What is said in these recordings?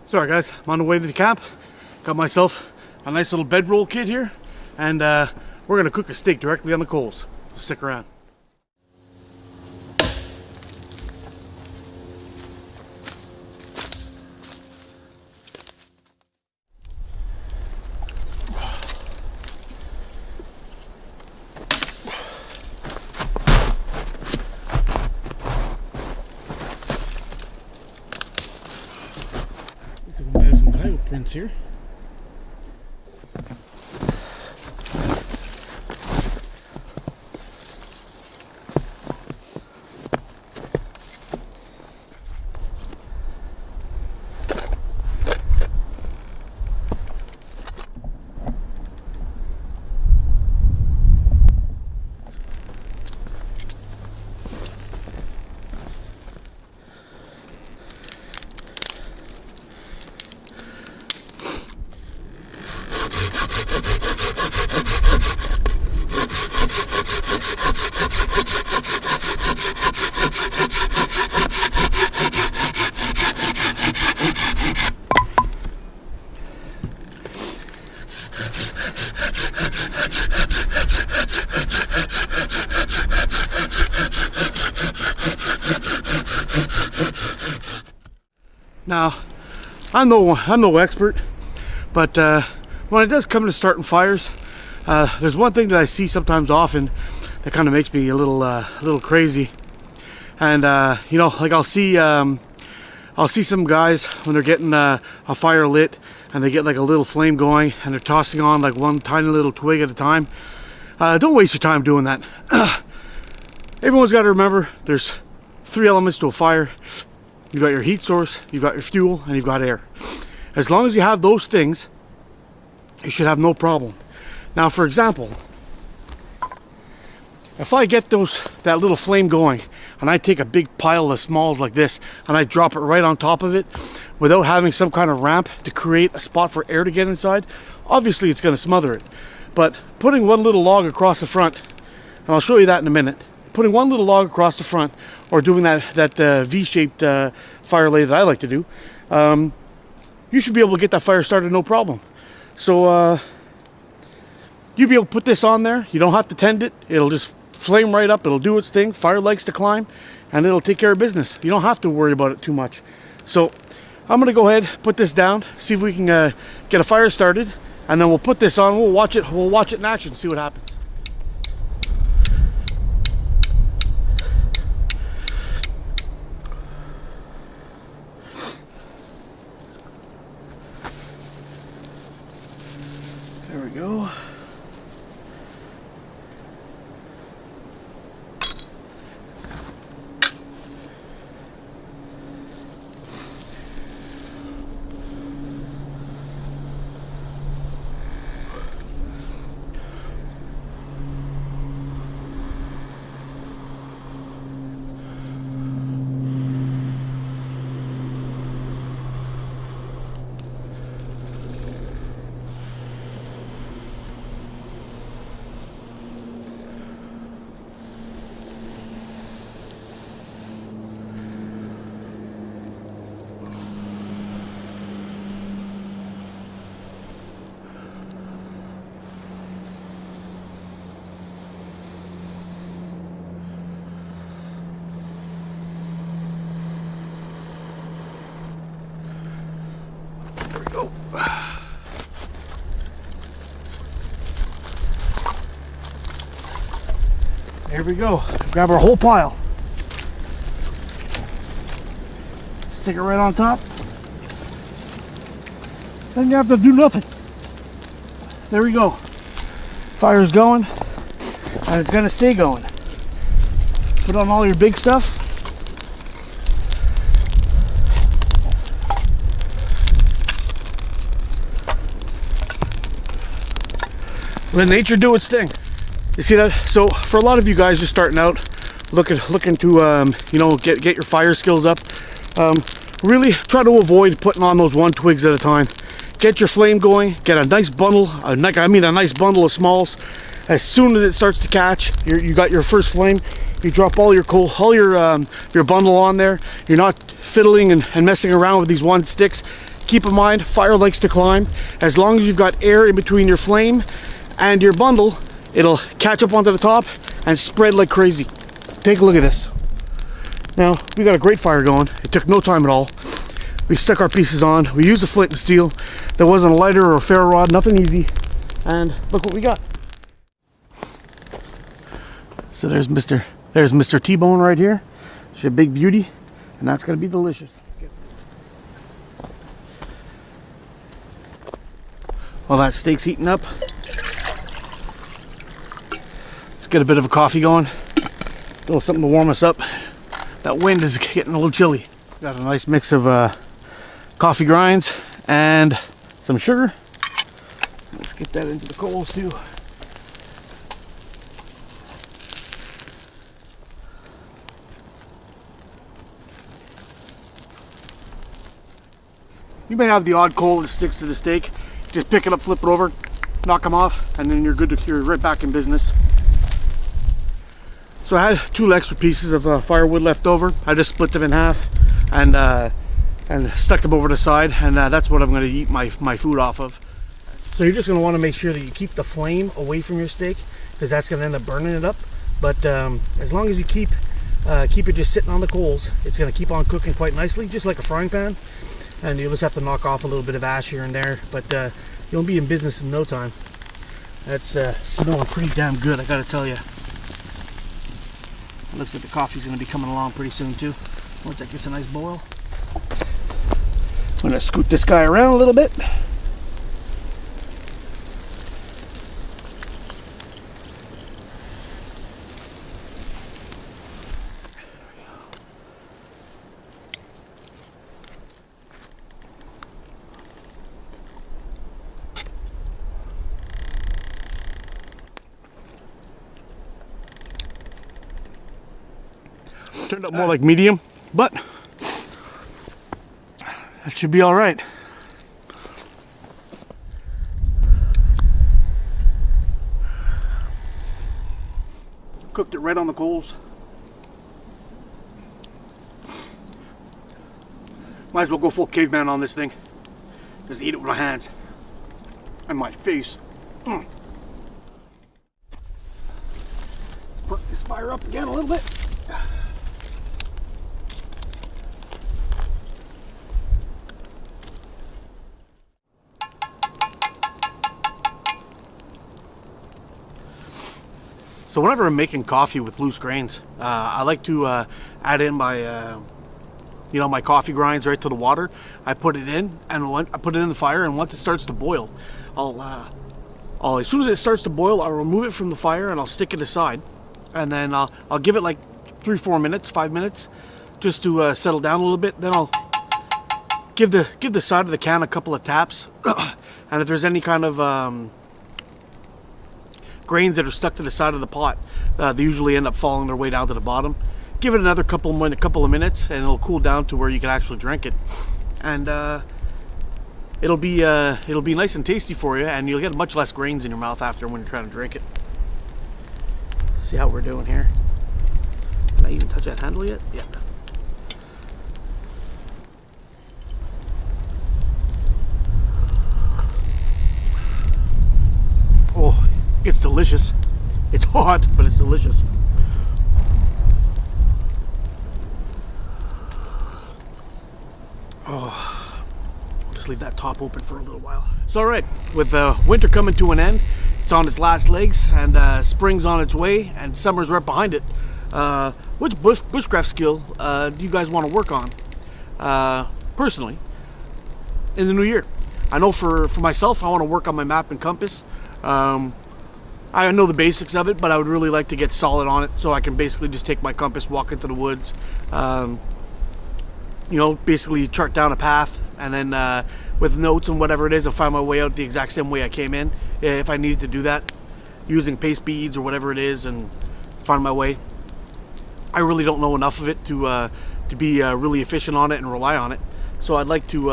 Sorry guys, I'm on the way to the camp. Got myself a nice little bedroll kit here, and we're gonna cook a steak directly on the coals. So stick around. There's some coyote prints here. Now, I'm no expert, but when it does come to starting fires, there's one thing that I see sometimes often that kind of makes me a little crazy. And you know, like I'll see some guys when they're getting a fire lit, and they get like a little flame going, and they're tossing on like one tiny little twig at a time. Don't waste your time doing that. Everyone's got to remember there's 3 elements to a fire. You've got your heat source, you've got your fuel, and you've got air. As long as you have those things, you should have no problem. Now, for example, if I get that little flame going, and I take a big pile of smalls like this, and I drop it right on top of it, without having some kind of ramp to create a spot for air to get inside, obviously it's going to smother it. But putting one little log across the front, and I'll show you that in a minute, putting one little log across the front, or doing that V-shaped fire lay that I like to do, you should be able to get that fire started no problem. So you'll be able to put this on there. You don't have to tend it. It'll just flame right up. It'll do its thing. Fire likes to climb, and it'll take care of business. You don't have to worry about it too much. So I'm gonna go ahead, put this down, see if we can get a fire started, and then we'll put this on. We'll watch it in action, see what happens. There we go. There we go. There we go. Grab our whole pile. Stick it right on top. Then you have to do nothing. There we go. Fire's going, and it's gonna stay going. Put on all your big stuff. Let nature do its thing. You see that? So for a lot of you guys just starting out, looking to you know, get your fire skills up, really try to avoid putting on those 1 twigs at a time. Get your flame going, get a nice bundle, a nice bundle of smalls. As soon as it starts to catch, you got your first flame, you drop all your coal, your bundle on there. You're not fiddling and messing around with these 1 sticks. keep in mind, fire likes to climb. As long as you've got air in between your flame and your bundle, it'll catch up onto the top and spread like crazy. Take a look at this. Now, we got a great fire going. It took no time at all. We stuck our pieces on. We used a flint and steel. There wasn't a lighter or a ferro rod, nothing easy. And look what we got. So there's Mr. T-Bone right here. She's a big beauty, and that's gonna be delicious. While that steak's heating up, let's get a bit of a coffee going. A little something to warm us up. That wind is getting a little chilly. Got a nice mix of coffee grinds and some sugar. Let's get that into the coals too. You may have the odd coal that sticks to the steak. Just pick it up, flip it over, knock them off, and then you're good to, you're right back in business. So I had 2 extra pieces of firewood left over. I just split them in half and stuck them over the side, and that's what I'm going to eat my food off of. So you're just going to want to make sure that you keep the flame away from your steak, because that's going to end up burning it up. But as long as you keep it just sitting on the coals, it's going to keep on cooking quite nicely, just like a frying pan. And you'll just have to knock off a little bit of ash here and there, but you'll be in business in no time. That's smelling pretty damn good, I gotta tell you. Looks like the coffee's gonna be coming along pretty soon too. Once that gets a nice boil. I'm gonna scoot this guy around a little bit. Turned out more like medium, but that should be all right. Cooked it right on the coals. Might as well go full caveman on this thing. Just eat it with my hands and my face. Perk this fire up again a little bit. So whenever I'm making coffee with loose grains, I like to add in my, my coffee grinds right to the water. I put it in, and I put it in the fire, and once it starts to boil, as soon as it starts to boil, I'll remove it from the fire and I'll stick it aside, and then I'll give it like 3-4 minutes, 5 minutes, just to settle down a little bit. Then I'll give the side of the can a couple of taps, and if there's any kind of grains that are stuck to the side of the pot, they usually end up falling their way down to the bottom. Give it another couple of minutes, and it'll cool down to where you can actually drink it, and it'll be nice and tasty for you, and you'll get much less grains in your mouth after when you're trying to drink it. See how we're doing here? Can I even touch that handle yet? Yeah. Oh, it's delicious. It's hot, but it's delicious. Oh, just leave that top open for a little while. So, all right, with winter coming to an end, it's on its last legs, and spring's on its way, and summer's right behind it. Which bushcraft skill do you guys want to work on, personally, in the new year? I know for myself, I want to work on my map and compass. I know the basics of it, but I would really like to get solid on it, so I can basically just take my compass, walk into the woods, basically chart down a path, and then with notes and whatever it is, I'll find my way out the exact same way I came in, if I needed to do that, using paste beads or whatever it is, and find my way. I really don't know enough of it to be really efficient on it and rely on it, so I'd like to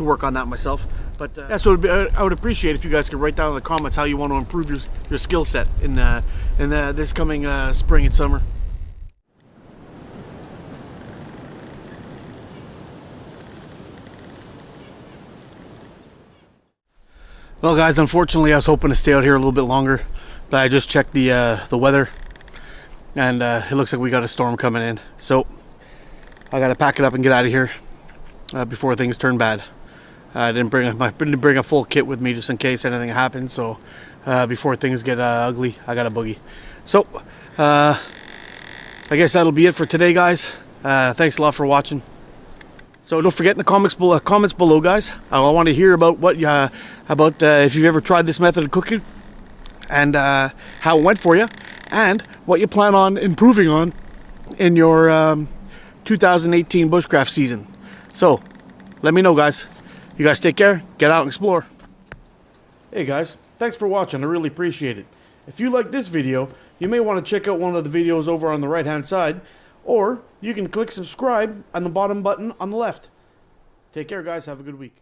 work on that myself. But yeah, so I would appreciate if you guys could write down in the comments how you want to improve your skill set in this coming spring and summer. Well, guys, unfortunately, I was hoping to stay out here a little bit longer, but I just checked the weather, and it looks like we got a storm coming in. So I got to pack it up and get out of here before things turn bad. I didn't bring a full kit with me just in case anything happens. So before things get ugly, I got a boogie. So I guess that'll be it for today, guys. Thanks a lot for watching. So don't forget in the comments below, guys. I want to hear about what if you've ever tried this method of cooking and how it went for you, and what you plan on improving on in your 2018 bushcraft season. So let me know, guys. You guys take care. Get out and explore. Hey guys, thanks for watching. I really appreciate it. If you like this video, you may want to check out one of the videos over on the right hand side, or you can click subscribe on the bottom button on the left. Take care, guys. Have a good week.